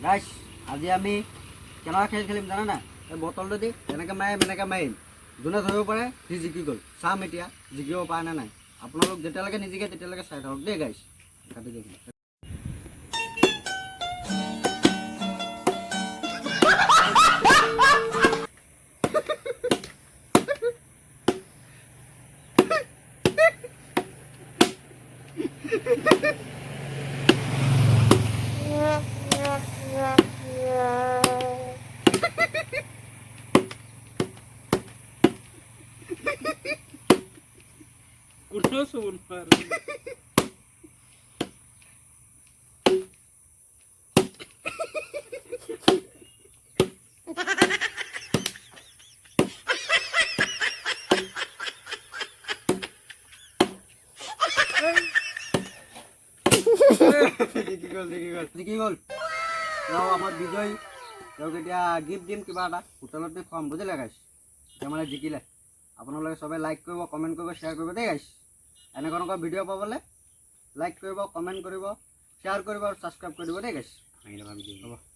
গাইছ আজি আমি কেনেকুৱা খেল খেলিম জানা না এই বটলটো দি এনেকৈ মাৰিম যোনে ধৰিব পাৰে সি জিকি গ'ল চাম এতিয়া জিকিব পাৰে নে নাই আপোনালোক যেতিয়ালৈকে নিজিকে তেতিয়ালৈকে চাই থাকক দেই গাইছ কাটি দিম Uno subun par. জিকি গ'ল তেওঁ আমাৰ বিজয় তেওঁক এতিয়া গিফ্ট দিম কিবা এটা হোটেলত দি খুৱাম বুজিলে গাইছ এতিয়া মানে জিকিলে আপোনালোকে সবে লাইক কৰিব কমেণ্ট কৰিব শ্বেয়াৰ কৰিব দেই গাইছ এনেকুৱা ভিডিঅ' পাবলৈ লাইক কৰিব কমেণ্ট কৰিব শ্বেয়াৰ কৰিব আৰু ছাবস্ক্ৰাইব কৰি দিব দেই গাইছ হ'ব